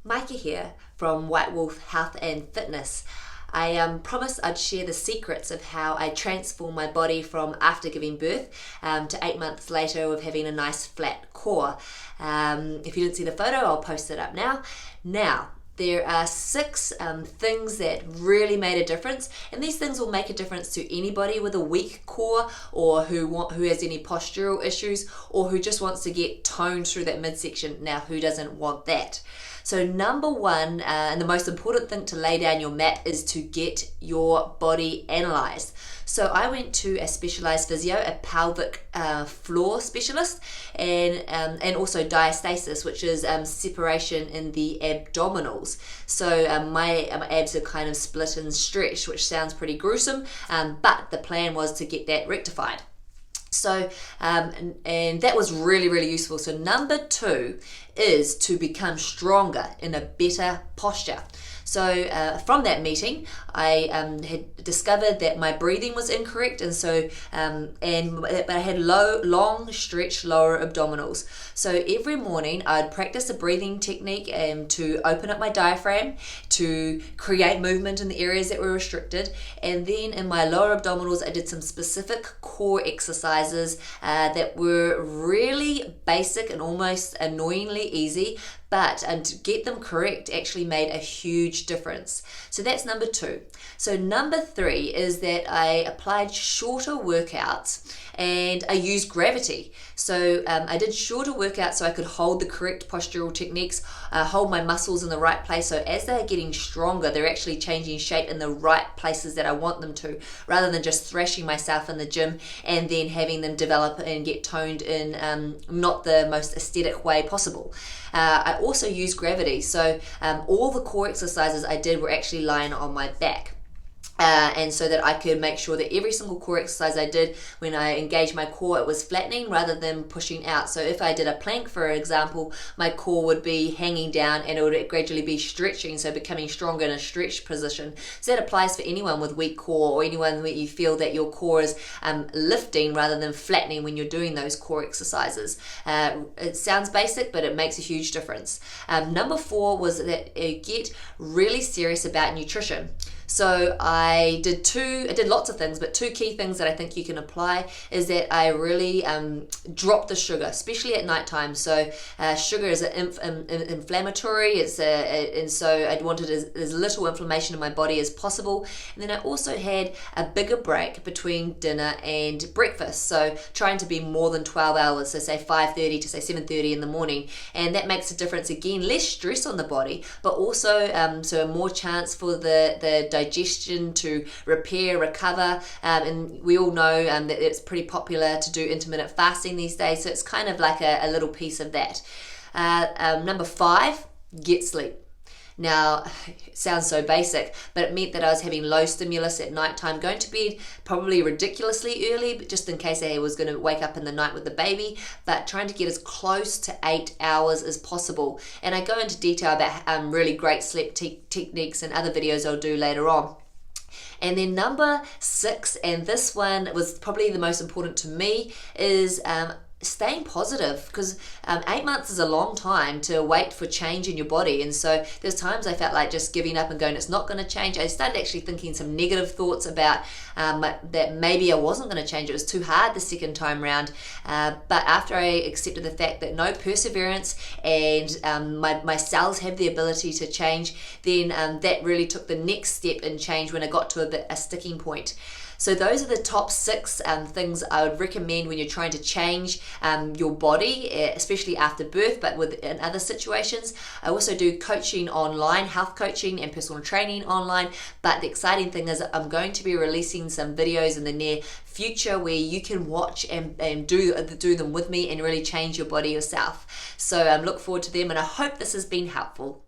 Micah here from White Wolf Health and Fitness. I promised I'd share the secrets of how I transform my body from after giving birth to 8 months later with having a nice flat core. If you didn't see the photo, I'll post it up now. There are 6 things that really made a difference, and these things will make a difference to anybody with a weak core, or who has any postural issues, or who just wants to get toned through that midsection. Now, who doesn't want that? So number 1, and the most important thing to lay down your mat, is to get your body analysed. So I went to a specialised physio, a pelvic floor specialist, and also diastasis, which is separation in the abdominals. So my abs are kind of split and stretched, which sounds pretty gruesome, but the plan was to get that rectified. So, and that was really, really useful. So number 2 is to become stronger in a better posture. So from that meeting, I had discovered that my breathing was incorrect, and so but I had long stretched lower abdominals. So every morning I'd practice a breathing technique to open up my diaphragm, to create movement in the areas that were restricted, and then in my lower abdominals I did some specific core exercises that were really basic and almost annoyingly easy, but to get them correct actually made a huge difference. So that's number 2. So number 3 is that I applied shorter workouts and I used gravity. So I did shorter workouts so I could hold the correct postural techniques, hold my muscles in the right place. So as they're getting stronger, they're actually changing shape in the right places that I want them to, rather than just thrashing myself in the gym and then having them develop and get toned in not the most aesthetic way possible. I also used gravity. So all the core exercises I did were actually lying on my back. And so that I could make sure that every single core exercise I did, when I engaged my core, it was flattening rather than pushing out. So if I did a plank, for example, my core would be hanging down and it would gradually be stretching, so becoming stronger in a stretched position. So that applies for anyone with weak core, or anyone where you feel that your core is lifting rather than flattening when you're doing those core exercises. It sounds basic, but it makes a huge difference. Number 4 was that get really serious about nutrition. So I did lots of things, but 2 key things that I think you can apply is that I really dropped the sugar, especially at nighttime. So sugar is inflammatory, and so I wanted as little inflammation in my body as possible. And then I also had a bigger break between dinner and breakfast, so trying to be more than 12 hours, so say 5:30 to say 7:30 in the morning, and that makes a difference. Again, less stress on the body, but also so more chance for the digestion to repair, recover, and we all know that it's pretty popular to do intermittent fasting these days, so it's kind of like a little piece of that. Number 5, get sleep. Now, it sounds so basic, but it meant that I was having low stimulus at nighttime, going to bed probably ridiculously early, but just in case I was going to wake up in the night with the baby, but trying to get as close to 8 hours as possible. And I go into detail about really great sleep techniques and other videos I'll do later on. And then number 6, and this one was probably the most important to me, is staying positive, because 8 months is a long time to wait for change in your body. And so there's times I felt like just giving up and going, it's not going to change. I started actually thinking some negative thoughts about that maybe I wasn't going to change. It was too hard the second time round. But after I accepted the fact that no, perseverance, and my cells have the ability to change, then that really took the next step in change when I got to a sticking point. So those are the top 6 things I would recommend when you're trying to change your body, especially after birth, but in other situations. I also do coaching online, health coaching and personal training online, but the exciting thing is I'm going to be releasing some videos in the near future where you can watch and do them with me and really change your body yourself. So look forward to them, and I hope this has been helpful.